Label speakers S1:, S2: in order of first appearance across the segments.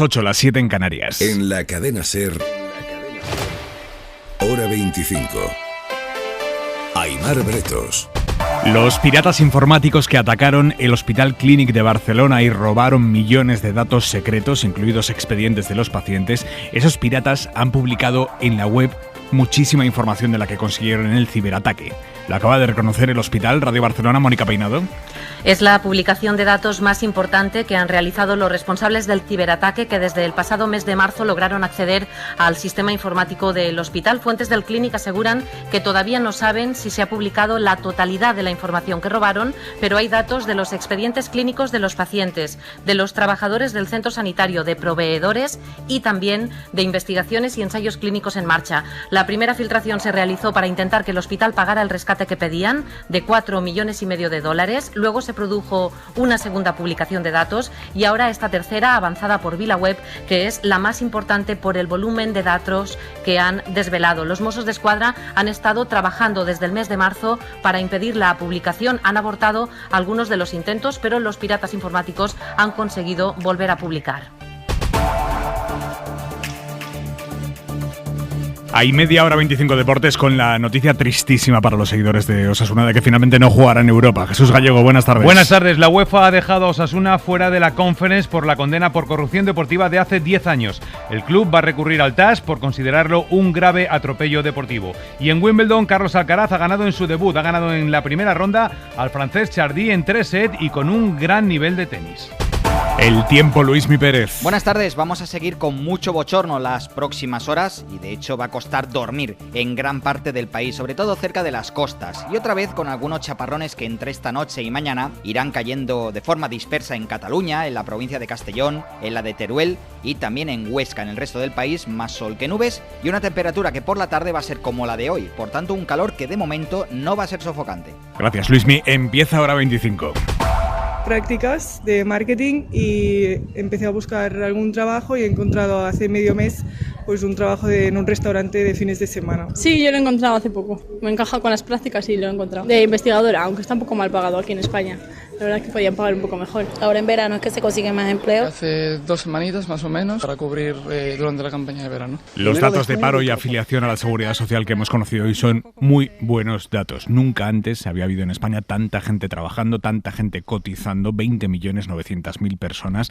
S1: 8, las 7 en Canarias.
S2: En la cadena SER, hora 25. Aimar Bretos.
S1: Los piratas informáticos que atacaron el Hospital Clínic de Barcelona y robaron millones de datos secretos, incluidos expedientes de los pacientes, esos piratas han publicado en la web muchísima información de la que consiguieron en el ciberataque. Lo acaba de reconocer el Hospital Radio Barcelona, Mónica Peinado.
S3: Es la publicación de datos más importante que han realizado los responsables del ciberataque que desde el pasado mes de marzo lograron acceder al sistema informático del hospital. Fuentes del Clínic aseguran que todavía no saben si se ha publicado la totalidad de la información que robaron, pero hay datos de los expedientes clínicos de los pacientes, de los trabajadores del centro sanitario, de proveedores y también de investigaciones y ensayos clínicos en marcha. La primera filtración se realizó para intentar que el hospital pagara el rescate que pedían de $4,5 millones de dólares. Luego se produjo una segunda publicación de datos y ahora esta tercera, avanzada por VilaWeb, que es la más importante por el volumen de datos que han desvelado. Los Mossos d'Esquadra han estado trabajando desde el mes de marzo para impedir la publicación. Han abortado algunos de los intentos, pero los piratas informáticos han conseguido volver a publicar.
S1: Hay media hora 25 deportes con la noticia tristísima para los seguidores de Osasuna de que finalmente no jugará en Europa. Jesús Gallego, buenas tardes.
S4: Buenas tardes. La UEFA ha dejado a Osasuna fuera de la Conference por la condena por corrupción deportiva de hace 10 años. El club va a recurrir al TAS por considerarlo un grave atropello deportivo. Y en Wimbledon, Carlos Alcaraz ha ganado en su debut. Ha ganado en la primera ronda al francés Chardy en 3 sets y con un gran nivel de tenis.
S1: El tiempo, Luismi Pérez.
S5: Buenas tardes, vamos a seguir con mucho bochorno las próximas horas y de hecho va a costar dormir en gran parte del país, sobre todo cerca de las costas. Y otra vez con algunos chaparrones que entre esta noche y mañana irán cayendo de forma dispersa en Cataluña, en la provincia de Castellón, en la de Teruel y también en Huesca. En el resto del país, más sol que nubes y una temperatura que por la tarde va a ser como la de hoy. Por tanto, un calor que de momento no va a ser sofocante.
S1: Gracias, Luismi. Empieza hora 25.
S6: Prácticas de marketing y empecé a buscar algún trabajo y he encontrado hace medio mes pues un trabajo en un restaurante de fines de semana.
S7: Sí, yo lo he encontrado hace poco. Me encaja con las prácticas y lo he encontrado. De investigadora, aunque está un poco mal pagado aquí en España. La verdad es que podían pagar un poco mejor.
S8: Ahora en verano es que se consigue más empleo.
S9: Hace 2 semanitas más o menos para cubrir durante la campaña de verano.
S1: Los datos de paro y afiliación a la Seguridad Social que hemos conocido hoy son muy buenos datos. Nunca antes había habido en España tanta gente trabajando, tanta gente cotizando, 20.900.000 personas,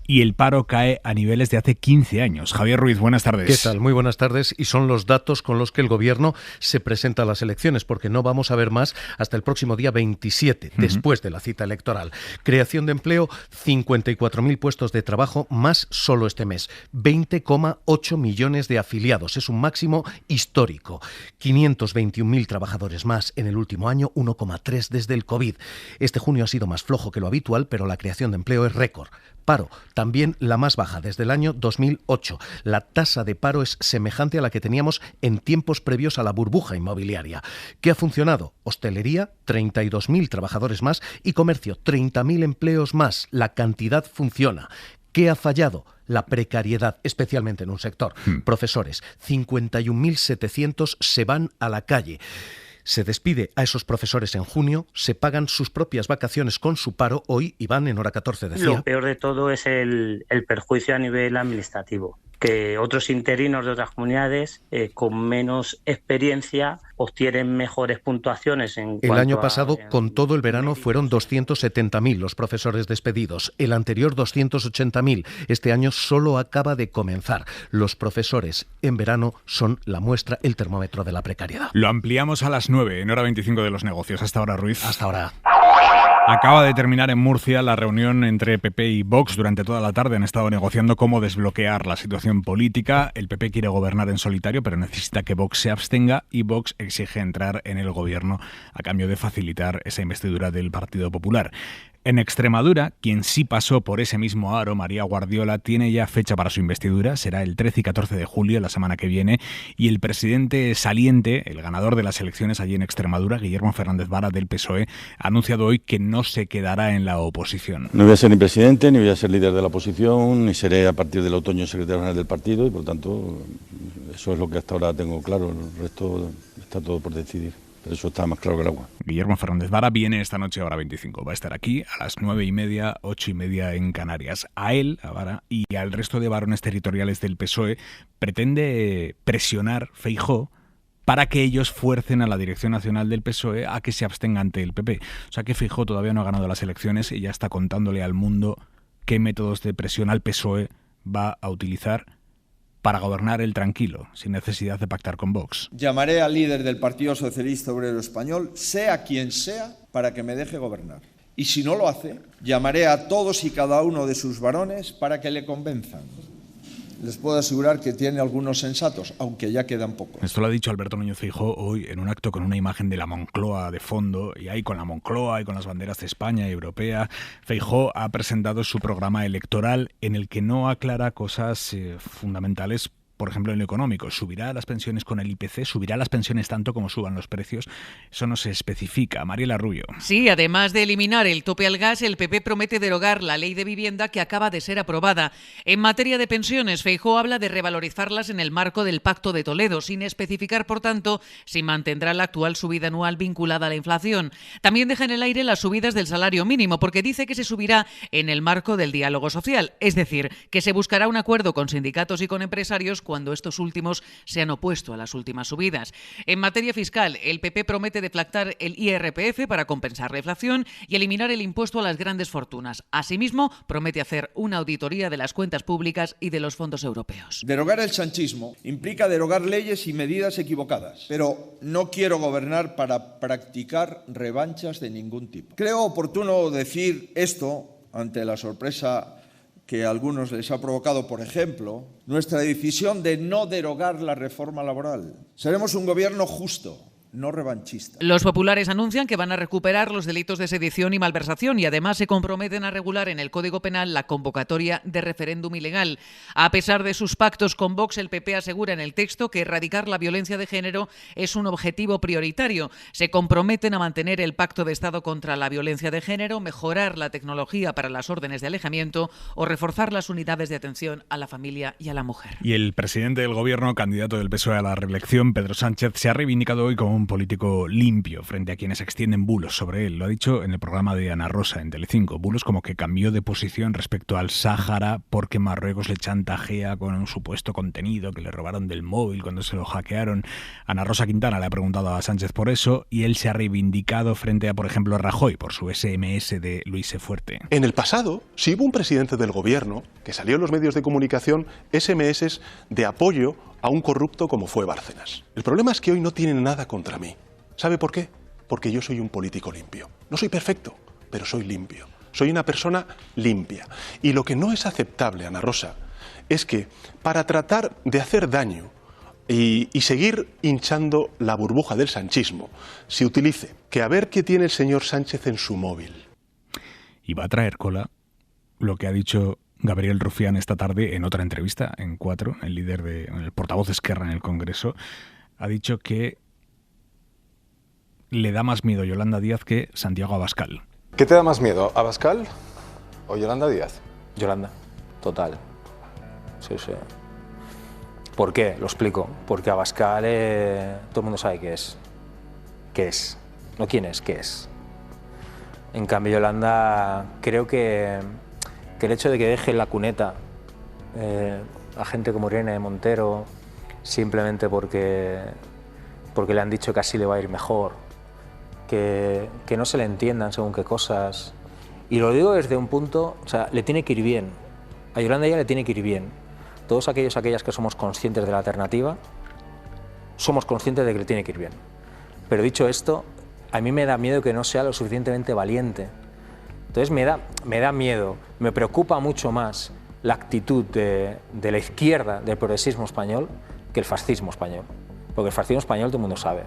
S1: y el paro cae a niveles de hace 15 años. Javier Ruiz, buenas tardes.
S10: ¿Qué tal? Muy buenas tardes. Y son los datos con los que el Gobierno se presenta a las elecciones, porque no vamos a ver más hasta el próximo día 27, después de la cita electoral. Creación de empleo, 54.000 puestos de trabajo, más solo este mes. 20,8 millones de afiliados. Es un máximo histórico. 521.000 trabajadores más en el último año, 1,3 desde el COVID. Este junio ha sido más flojo que lo habitual, pero la creación de empleo es récord. Paro, también la más baja desde el año 2008. La tasa de paro es semejante a la que teníamos en tiempos previos a la burbuja inmobiliaria. ¿Qué ha funcionado? Hostelería, 32.000 trabajadores más y comercio, 30.000 empleos más. La cantidad funciona. ¿Qué ha fallado? La precariedad, especialmente en un sector. Profesores, 51.700 se van a la calle. Se despide a esos profesores en junio, se pagan sus propias vacaciones con su paro hoy y van en hora 14, decía.
S11: Lo peor de todo es el perjuicio a nivel administrativo, que otros interinos de otras comunidades con menos experiencia obtienen mejores puntuaciones. El
S10: año pasado, con todo el verano, fueron 270.000 los profesores despedidos. El anterior, 280.000. Este año solo acaba de comenzar. Los profesores en verano son la muestra, el termómetro de la precariedad.
S1: Lo ampliamos a las 9, en hora 25 de los negocios. Hasta ahora, Ruiz.
S10: Hasta ahora.
S1: Acaba de terminar en Murcia la reunión entre PP y Vox. Durante toda la tarde han estado negociando cómo desbloquear la situación política. El PP quiere gobernar en solitario, pero necesita que Vox se abstenga y Vox exige entrar en el gobierno a cambio de facilitar esa investidura del Partido Popular. En Extremadura, quien sí pasó por ese mismo aro, María Guardiola, tiene ya fecha para su investidura. Será el 13 y 14 de julio, la semana que viene. Y el presidente saliente, el ganador de las elecciones allí en Extremadura, Guillermo Fernández Vara, del PSOE, ha anunciado hoy que no se quedará en la oposición.
S12: No voy a ser ni presidente, ni voy a ser líder de la oposición, ni seré a partir del otoño secretario general del partido y, por tanto, eso es lo que hasta ahora tengo claro. El resto está todo por decidir. Eso está más claro que el agua.
S1: Guillermo Fernández Vara viene esta noche a Hora 25. Va a estar aquí a las 9:30, 8:30 en Canarias. A él, a Vara, y al resto de varones territoriales del PSOE pretende presionar Feijóo para que ellos fuercen a la dirección nacional del PSOE a que se abstenga ante el PP. O sea que Feijóo todavía no ha ganado las elecciones y ya está contándole al mundo qué métodos de presión al PSOE va a utilizar para gobernar él tranquilo, sin necesidad de pactar con Vox.
S13: Llamaré al líder del Partido Socialista Obrero Español, sea quien sea, para que me deje gobernar. Y si no lo hace, llamaré a todos y cada uno de sus varones para que le convenzan. Les puedo asegurar que tiene algunos sensatos, aunque ya quedan pocos.
S1: Esto lo ha dicho Alberto Núñez Feijóo hoy en un acto con una imagen de la Moncloa de fondo, y ahí con la Moncloa y con las banderas de España y europea. Feijóo ha presentado su programa electoral en el que no aclara cosas fundamentales. Por ejemplo, en lo económico, ¿subirá las pensiones con el IPC? ¿Subirá las pensiones tanto como suban los precios? Eso no se especifica. Mariela Rubio.
S14: Sí, además de eliminar el tope al gas, el PP promete derogar la ley de vivienda que acaba de ser aprobada. En materia de pensiones, Feijóo habla de revalorizarlas en el marco del Pacto de Toledo, sin especificar, por tanto, si mantendrá la actual subida anual vinculada a la inflación. También deja en el aire las subidas del salario mínimo, porque dice que se subirá en el marco del diálogo social, es decir, que se buscará un acuerdo con sindicatos y con empresarios cuando estos últimos se han opuesto a las últimas subidas. En materia fiscal, el PP promete deflactar el IRPF para compensar la inflación y eliminar el impuesto a las grandes fortunas. Asimismo, promete hacer una auditoría de las cuentas públicas y de los fondos europeos.
S13: Derogar el sanchismo implica derogar leyes y medidas equivocadas, pero no quiero gobernar para practicar revanchas de ningún tipo. Creo oportuno decir esto ante la sorpresa que a algunos les ha provocado, por ejemplo, nuestra decisión de no derogar la reforma laboral. Seremos un gobierno justo, no revanchista.
S14: Los populares anuncian que van a recuperar los delitos de sedición y malversación y además se comprometen a regular en el Código Penal la convocatoria de referéndum ilegal. A pesar de sus pactos con Vox, el PP asegura en el texto que erradicar la violencia de género es un objetivo prioritario. Se comprometen a mantener el Pacto de Estado contra la violencia de género, mejorar la tecnología para las órdenes de alejamiento o reforzar las unidades de atención a la familia y a la mujer.
S1: Y el presidente del Gobierno, candidato del PSOE a la reelección, Pedro Sánchez, se ha reivindicado hoy como un político limpio frente a quienes extienden bulos sobre él. Lo ha dicho en el programa de Ana Rosa en Telecinco. Bulos como que cambió de posición respecto al Sáhara porque Marruecos le chantajea con un supuesto contenido que le robaron del móvil cuando se lo hackearon. Ana Rosa Quintana le ha preguntado a Sánchez por eso y él se ha reivindicado frente a, por ejemplo, Rajoy por su SMS de Luis E. Fuerte.
S15: En el pasado, sí hubo un presidente del Gobierno que salió en los medios de comunicación SMS de apoyo a un corrupto como fue Bárcenas. El problema es que hoy no tienen nada contra mí. ¿Sabe por qué? Porque yo soy un político limpio. No soy perfecto, pero soy limpio. Soy una persona limpia. Y lo que no es aceptable, Ana Rosa, es que para tratar de hacer daño y seguir hinchando la burbuja del sanchismo, se utilice que a ver qué tiene el señor Sánchez en su móvil.
S1: Y va a traer cola lo que ha dicho Gabriel Rufián esta tarde en otra entrevista en 4, el portavoz de Esquerra en el Congreso, ha dicho que le da más miedo Yolanda Díaz que Santiago Abascal.
S16: ¿Qué te da más miedo, Abascal o Yolanda Díaz?
S17: Yolanda, total. Sí, sí. ¿Por qué? Lo explico. Porque Abascal todo el mundo sabe qué es. ¿Qué es? No quién es, qué es. En cambio, Yolanda, creo que el hecho de que deje en la cuneta a gente como Irene Montero simplemente porque le han dicho que así le va a ir mejor, que no se le entiendan según qué cosas. Y lo digo desde un punto, o sea, le tiene que ir bien. A Yolanda ya le tiene que ir bien. Todos aquellas que somos conscientes de la alternativa, somos conscientes de que le tiene que ir bien. Pero dicho esto, a mí me da miedo que no sea lo suficientemente valiente. Entonces me da miedo, me preocupa mucho más la actitud de la izquierda del progresismo español que el fascismo español. Porque el fascismo español todo el mundo sabe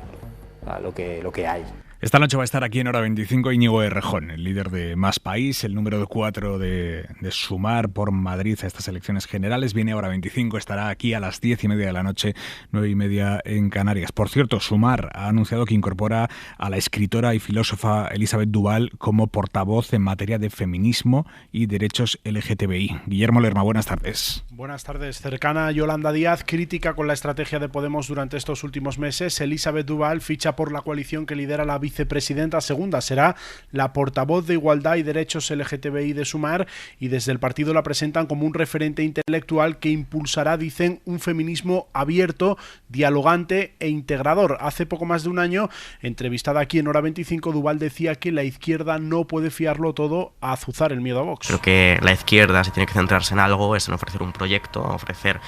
S17: lo que hay.
S1: Esta noche va a estar aquí en Hora 25 Íñigo Errejón, el líder de Más País, el número 4 de Sumar por Madrid a estas elecciones generales. Viene a Hora 25, estará aquí a las 10:30 de la noche, 9:30 en Canarias. Por cierto, Sumar ha anunciado que incorpora a la escritora y filósofa Elisabeth Duval como portavoz en materia de feminismo y derechos LGTBI. Guillermo Lerma, buenas tardes.
S18: Buenas tardes. Cercana a Yolanda Díaz, crítica con la estrategia de Podemos durante estos últimos meses, Elisabeth Duval ficha por la coalición que lidera la vicepresidenta segunda. Será la portavoz de Igualdad y Derechos LGTBI de Sumar y desde el partido la presentan como un referente intelectual que impulsará, dicen, un feminismo abierto, dialogante e integrador. Hace poco más de un año, entrevistada aquí en Hora 25, Duval decía que la izquierda no puede fiarlo todo a azuzar el miedo a Vox.
S19: Creo que la izquierda, si tiene que centrarse en algo, es en ofrecer un proyecto, ofrecer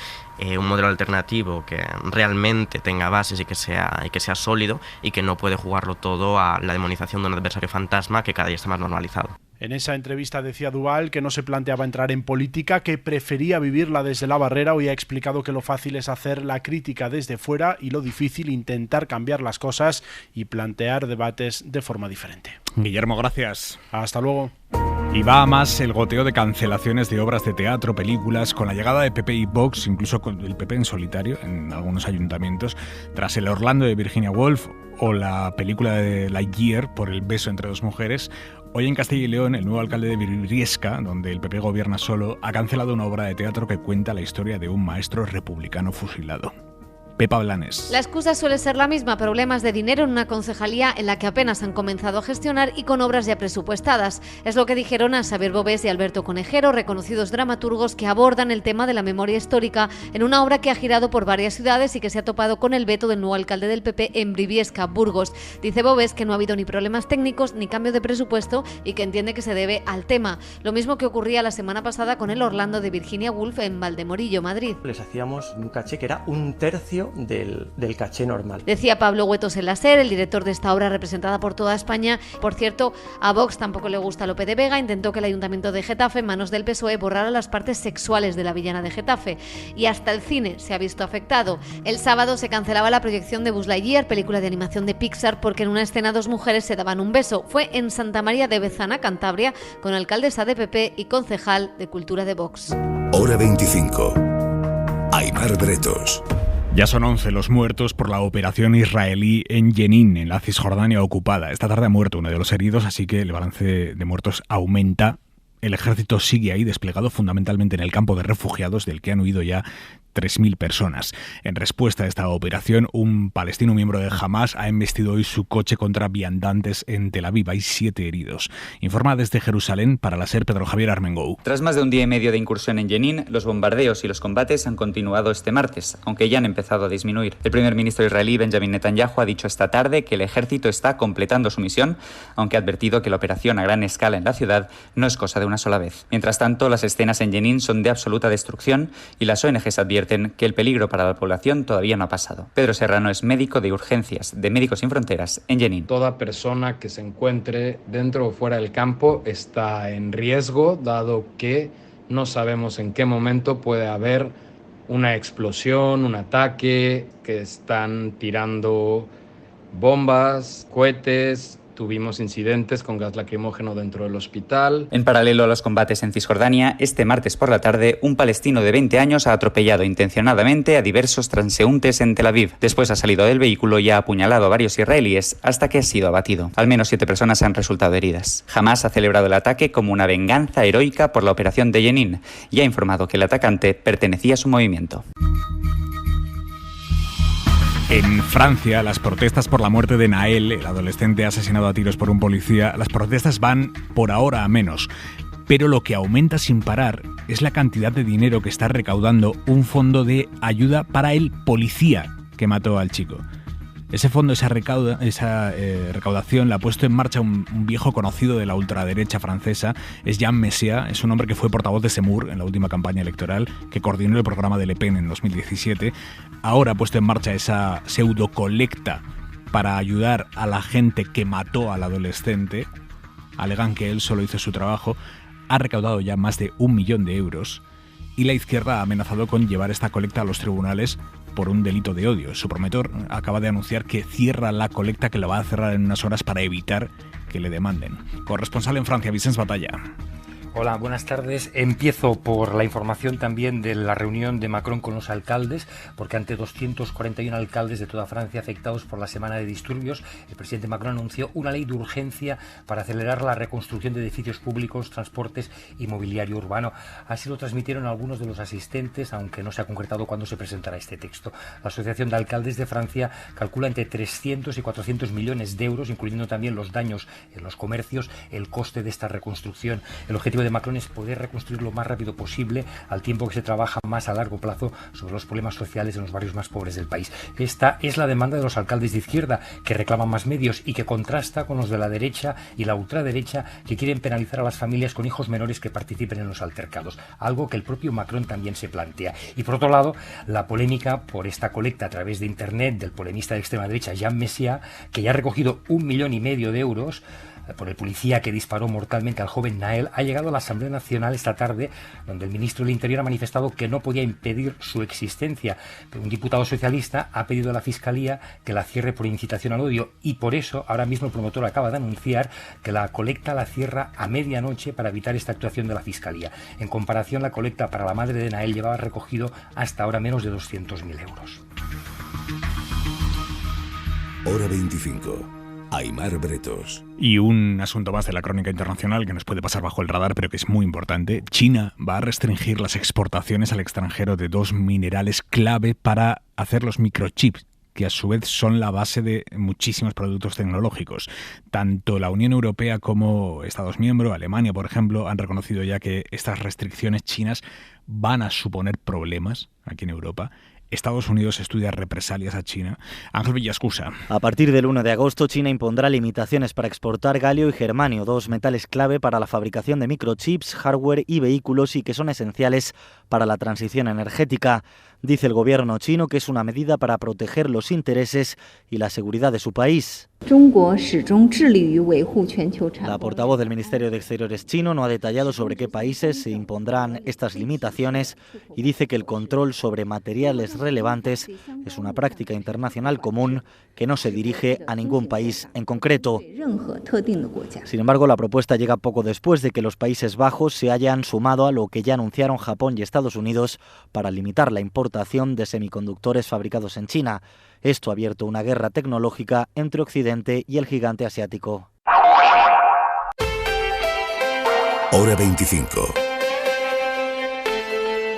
S19: un modelo alternativo que realmente tenga bases y que sea sólido, y que no puede jugarlo todo a la demonización de un adversario fantasma que cada día está más normalizado.
S18: En esa entrevista decía Duval que no se planteaba entrar en política, que prefería vivirla desde la barrera. Hoy ha explicado que lo fácil es hacer la crítica desde fuera y lo difícil intentar cambiar las cosas y plantear debates de forma diferente.
S1: Guillermo, gracias.
S18: Hasta luego.
S1: Y va a más el goteo de cancelaciones de obras de teatro, películas, con la llegada de PP y Vox, incluso con el PP en solitario en algunos ayuntamientos, tras el Orlando de Virginia Woolf o la película de Lightyear por el beso entre dos mujeres. Hoy en Castilla y León, el nuevo alcalde de Briviesca, donde el PP gobierna solo, ha cancelado una obra de teatro que cuenta la historia de un maestro republicano fusilado. Pepa Blanes.
S20: La excusa suele ser la misma: problemas de dinero en una concejalía en la que apenas han comenzado a gestionar y con obras ya presupuestadas. Es lo que dijeron a Xavier Bovés y Alberto Conejero, reconocidos dramaturgos que abordan el tema de la memoria histórica en una obra que ha girado por varias ciudades y que se ha topado con el veto del nuevo alcalde del PP en Briviesca, Burgos. Dice Bovés que no ha habido ni problemas técnicos ni cambio de presupuesto y que entiende que se debe al tema. Lo mismo que ocurría la semana pasada con el Orlando de Virginia Woolf en Valdemorillo, Madrid.
S21: Les hacíamos un caché que era un tercio del caché normal.
S20: Decía Pablo Huetos en la SER, el director de esta obra representada por toda España. Por cierto, a Vox tampoco le gusta Lope de Vega. Intentó que el Ayuntamiento de Getafe, en manos del PSOE, borrara las partes sexuales de la villana de Getafe. Y hasta el cine se ha visto afectado. El sábado se cancelaba la proyección de Buzz Lightyear, película de animación de Pixar, porque en una escena dos mujeres se daban un beso. Fue en Santa María de Bezana, Cantabria, con alcaldesa de PP y concejal de Cultura de Vox.
S2: Hora 25. Aimar Bretos.
S1: Ya son 11 los muertos por la operación israelí en Jenin, en la Cisjordania ocupada. Esta tarde ha muerto uno de los heridos, así que el balance de muertos aumenta. El ejército sigue ahí desplegado fundamentalmente en el campo de refugiados, del que han huido ya 3.000 personas. En respuesta a esta operación, un palestino miembro de Hamas ha embestido hoy su coche contra viandantes en Tel Aviv. Hay 7 heridos. Informa desde Jerusalén para la SER Pedro Javier Armengou.
S22: Tras más de un día y medio de incursión en Jenin, los bombardeos y los combates han continuado este martes, aunque ya han empezado a disminuir. El primer ministro israelí Benjamin Netanyahu ha dicho esta tarde que el ejército está completando su misión, aunque ha advertido que la operación a gran escala en la ciudad no es cosa de una sola vez. Mientras tanto, las escenas en Jenin son de absoluta destrucción y las ONGs advierten que el peligro para la población todavía no ha pasado. Pedro Serrano es médico de urgencias de Médicos Sin Fronteras en Jenin.
S23: Toda persona que se encuentre dentro o fuera del campo está en riesgo, dado que no sabemos en qué momento puede haber una explosión, un ataque, que están tirando bombas, cohetes. Tuvimos incidentes con gas lacrimógeno dentro del hospital.
S22: En paralelo a los combates en Cisjordania, este martes por la tarde, un palestino de 20 años ha atropellado intencionadamente a diversos transeúntes en Tel Aviv. Después ha salido del vehículo y ha apuñalado a varios israelíes hasta que ha sido abatido. Al menos 7 personas han resultado heridas. Hamas ha celebrado el ataque como una venganza heroica por la operación de Jenin y ha informado que el atacante pertenecía a su movimiento.
S1: En Francia, las protestas por la muerte de Nael, el adolescente asesinado a tiros por un policía, las protestas van por ahora a menos. Pero lo que aumenta sin parar es la cantidad de dinero que está recaudando un fondo de ayuda para el policía que mató al chico. Ese fondo, esa recaudación la ha puesto en marcha un viejo conocido de la ultraderecha francesa. Es Jean Messia, es un hombre que fue portavoz de Semur en la última campaña electoral, que coordinó el programa de Le Pen en 2017. Ahora ha puesto en marcha esa pseudocolecta para ayudar a la gente que mató al adolescente. Alegan que él solo hizo su trabajo. Ha recaudado ya más de 1 millón de euros. y la izquierda ha amenazado con llevar esta colecta a los tribunales por un delito de odio. Su promotor acaba de anunciar que cierra la colecta, que lo va a cerrar en unas horas para evitar que le demanden. Corresponsal en Francia, Vicens Batalla.
S3: Hola, buenas tardes. Empiezo por la información también de la reunión de Macron con los alcaldes, porque ante 241 alcaldes de toda Francia afectados por la semana de disturbios, el presidente Macron anunció una ley de urgencia para acelerar la reconstrucción de edificios públicos, transportes y mobiliario urbano. Así lo transmitieron algunos de los asistentes, aunque no se ha concretado cuándo se presentará este texto. La Asociación de Alcaldes de Francia calcula entre 300 y 400 millones de euros, incluyendo también los daños en los comercios, el coste de esta reconstrucción. El objetivo de Macron es poder reconstruir lo más rápido posible, al tiempo que se trabaja más a largo plazo sobre los problemas sociales en los barrios más pobres del país. Esta es la demanda de los alcaldes de izquierda, que reclaman más medios y que contrasta con los de la derecha y la ultraderecha, que quieren penalizar a las familias con hijos menores que participen en los altercados, algo que el propio Macron también se plantea. Y por otro lado, la polémica por esta colecta a través de internet del polemista de extrema derecha Jean Messia, que ya ha recogido 1,5 millones de euros por el policía que disparó mortalmente al joven Nael, ha llegado a la Asamblea Nacional esta tarde, donde el ministro del Interior ha manifestado que no podía impedir su existencia. Pero un diputado socialista ha pedido a la Fiscalía que la cierre por incitación al odio, y por eso ahora mismo el promotor acaba de anunciar que la colecta la cierra a medianoche para evitar esta actuación de la Fiscalía. En comparación, la colecta para la madre de Nael llevaba recogido hasta ahora menos de 200.000 euros.
S2: Hora 25. Aimar Bretos.
S1: Y un asunto más de la crónica internacional que nos puede pasar bajo el radar, pero que es muy importante. China va a restringir las exportaciones al extranjero de 2 minerales clave para hacer los microchips, que a su vez son la base de muchísimos productos tecnológicos. Tanto la Unión Europea como Estados miembros, Alemania, por ejemplo, han reconocido ya que estas restricciones chinas van a suponer problemas aquí en Europa. Estados Unidos estudia represalias a China. Ángel Villascusa.
S4: A partir del 1 de agosto, China impondrá limitaciones para exportar galio y germanio, 2 metales clave para la fabricación de microchips, hardware y vehículos, y que son esenciales para la transición energética. Dice el gobierno chino que es una medida para proteger los intereses y la seguridad de su país. La portavoz del Ministerio de Exteriores chino no ha detallado sobre qué países se impondrán estas limitaciones y dice que el control sobre materiales relevantes es una práctica internacional común que no se dirige a ningún país en concreto. Sin embargo, la propuesta llega poco después de que los Países Bajos se hayan sumado a lo que ya anunciaron Japón y Estados Unidos para limitar la importación de semiconductores fabricados en China. Esto ha abierto una guerra tecnológica entre Occidente y el gigante asiático.
S2: Hora 25.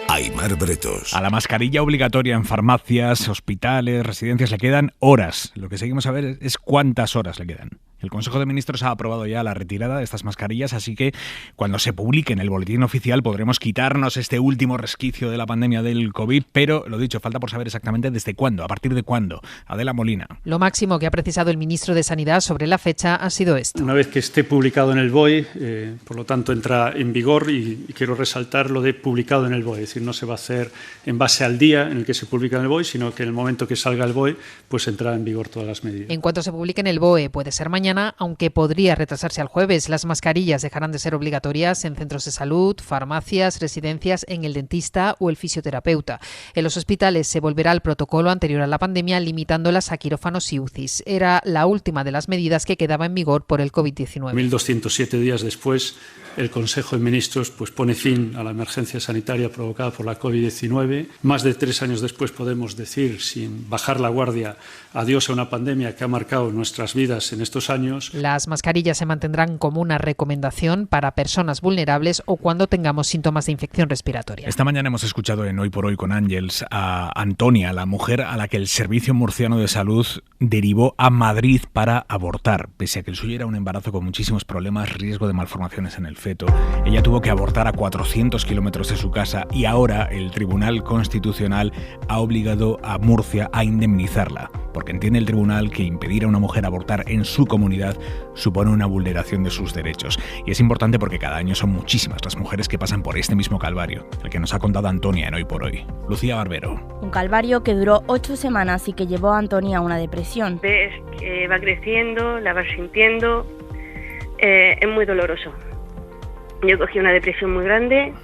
S2: Aimar Bretos.
S1: A la mascarilla obligatoria en farmacias, hospitales, residencias le quedan horas. Lo que seguimos a ver es cuántas horas le quedan. El Consejo de Ministros ha aprobado ya la retirada de estas mascarillas, así que cuando se publique en el boletín oficial podremos quitarnos este último resquicio de la pandemia del COVID, pero lo dicho, falta por saber exactamente desde cuándo, a partir de cuándo. Adela Molina.
S5: Lo máximo que ha precisado el ministro de Sanidad sobre la fecha ha sido esto.
S24: Una vez que esté publicado en el BOE, por lo tanto entra en vigor, y quiero resaltar lo de publicado en el BOE, es decir, no se va a hacer en base al día en el que se publica en el BOE, sino que en el momento que salga el BOE, pues entrará en vigor todas las medidas.
S5: En cuanto se publique en el BOE, puede ser mañana, aunque podría retrasarse al jueves. Las mascarillas dejarán de ser obligatorias en centros de salud, farmacias, residencias, en el dentista o el fisioterapeuta. En los hospitales se volverá al protocolo anterior a la pandemia, limitándolas a quirófanos y UCIs. Era la última de las medidas que quedaba en vigor por el COVID-19.
S24: 1.207 días después, el Consejo de Ministros pues pone fin a la emergencia sanitaria provocada por la COVID-19. Más de 3 años después podemos decir, sin bajar la guardia, adiós a una pandemia que ha marcado nuestras vidas en estos años.
S5: Las mascarillas se mantendrán como una recomendación para personas vulnerables o cuando tengamos síntomas de infección respiratoria.
S1: Esta mañana hemos escuchado en Hoy por Hoy con Ángels a Antonia, la mujer a la que el Servicio Murciano de Salud derivó a Madrid para abortar. Pese a que el suyo era un embarazo con muchísimos problemas, riesgo de malformaciones en el feto, ella tuvo que abortar a 400 kilómetros de su casa y ahora el Tribunal Constitucional ha obligado a Murcia a indemnizarla, porque entiende el tribunal que impedir a una mujer abortar en su comunidad supone una vulneración de sus derechos. Y es importante porque cada año son muchísimas las mujeres que pasan por este mismo calvario, el que nos ha contado Antonia en Hoy por Hoy. Lucía Barbero.
S25: Un calvario que duró 8 semanas y que llevó a Antonia a una depresión.
S26: Ves que va creciendo, la vas sintiendo, es muy doloroso. Yo cogí una depresión muy grande,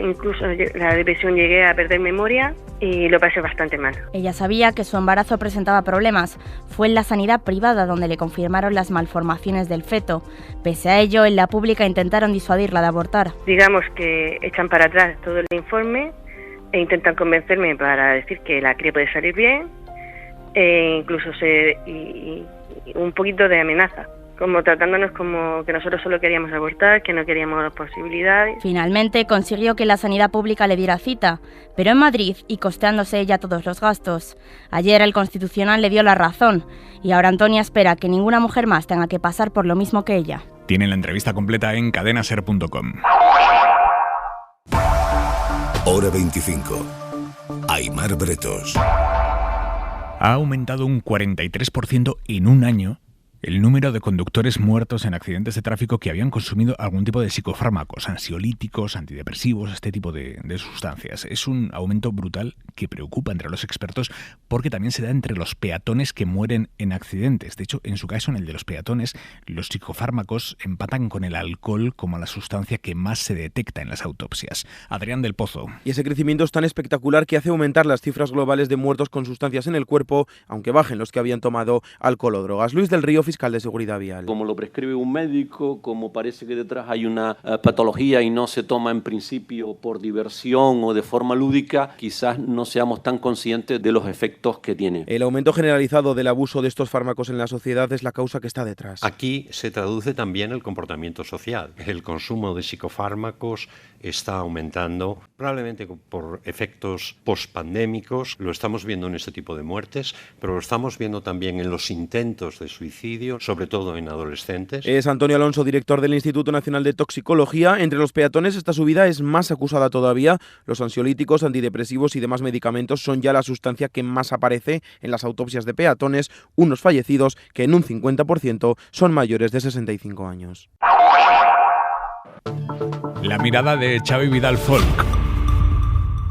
S26: incluso la depresión, llegué a perder memoria y lo pasé bastante mal.
S25: Ella sabía que su embarazo presentaba problemas. Fue en la sanidad privada donde le confirmaron las malformaciones del feto. Pese a ello, en la pública intentaron disuadirla de abortar.
S26: Digamos que echan para atrás todo el informe e intentan convencerme para decir que la cría puede salir bien, incluso un poquito de amenaza, como tratándonos como que nosotros solo queríamos abortar, que no queríamos las posibilidades.
S25: Finalmente consiguió que la sanidad pública le diera cita, pero en Madrid y costeándose ella todos los gastos. Ayer el Constitucional le dio la razón y ahora Antonia espera que ninguna mujer más tenga que pasar por lo mismo que ella.
S1: Tienen la entrevista completa en cadenaser.com.
S2: Hora 25. Aimar Bretos.
S1: Ha aumentado un 43% en un año el número de conductores muertos en accidentes de tráfico que habían consumido algún tipo de psicofármacos, ansiolíticos, antidepresivos, este tipo de sustancias. Es un aumento brutal que preocupa entre los expertos porque también se da entre los peatones que mueren en accidentes. De hecho, en su caso, en el de los peatones, los psicofármacos empatan con el alcohol como la sustancia que más se detecta en las autopsias. Adrián del Pozo.
S6: Y ese crecimiento es tan espectacular que hace aumentar las cifras globales de muertos con sustancias en el cuerpo, aunque bajen los que habían tomado alcohol o drogas. Luis del Río, fiscal de Seguridad Vial.
S7: Como lo prescribe un médico, como parece que detrás hay una patología y no se toma en principio por diversión o de forma lúdica, quizás no seamos tan conscientes de los efectos que tiene.
S6: El aumento generalizado del abuso de estos fármacos en la sociedad es la causa que está detrás.
S8: Aquí se traduce también el comportamiento social. El consumo de psicofármacos está aumentando, probablemente por efectos pospandémicos. Lo estamos viendo en este tipo de muertes, pero lo estamos viendo también en los intentos de suicidio, sobre todo en adolescentes.
S6: Es Antonio Alonso, director del Instituto Nacional de Toxicología. Entre los peatones esta subida es más acusada todavía. Los ansiolíticos, antidepresivos y demás medicamentos son ya la sustancia que más aparece en las autopsias de peatones, unos fallecidos que en un 50% son mayores de 65 años.
S1: La mirada de Xavi Vidal Folk.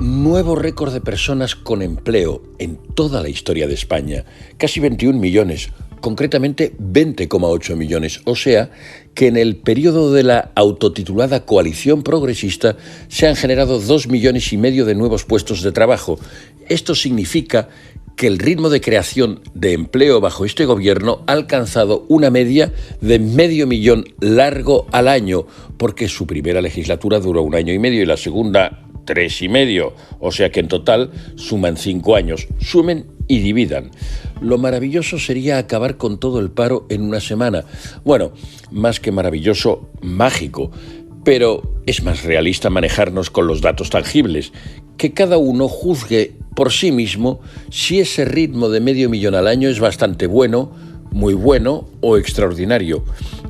S9: Nuevo récord de personas con empleo en toda la historia de España. Casi 21 millones, concretamente 20,8 millones. O sea, que en el periodo de la autotitulada coalición progresista se han generado 2,5 millones de nuevos puestos de trabajo. Esto significa que el ritmo de creación de empleo bajo este gobierno ha alcanzado una media de 500,000 largo al año, porque su primera legislatura duró 1 año y medio y la segunda 3,5, o sea que en total suman 5 años. Sumen y dividan. Lo maravilloso sería acabar con todo el paro en una semana. Bueno, más que maravilloso, mágico. Pero es más realista manejarnos con los datos tangibles, que cada uno juzgue por sí mismo si ese ritmo de 500,000 al año es bastante bueno, muy bueno o extraordinario.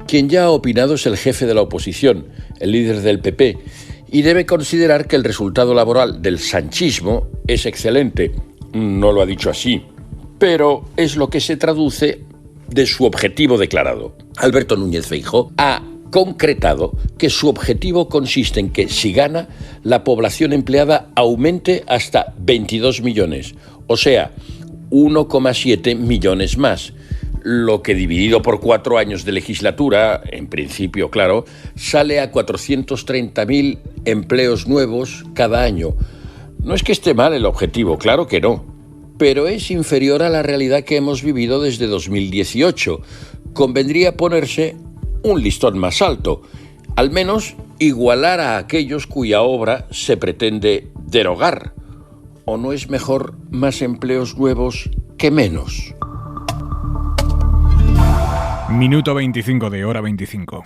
S9: Quien ya ha opinado es el jefe de la oposición, el líder del PP, y debe considerar que el resultado laboral del sanchismo es excelente. No lo ha dicho así, pero es lo que se traduce de su objetivo declarado. Alberto Núñez Feijóo ha concretado que su objetivo consiste en que, si gana, la población empleada aumente hasta 22 millones, o sea, 1,7 millones más, lo que dividido por 4 años de legislatura, en principio, claro, sale a 430.000 empleos nuevos cada año. No es que esté mal el objetivo, claro que no, pero es inferior a la realidad que hemos vivido desde 2018. Convendría ponerse un listón más alto, al menos igualar a aquellos cuya obra se pretende derogar. ¿O no es mejor más empleos nuevos que menos?
S1: Minuto 25 de Hora 25.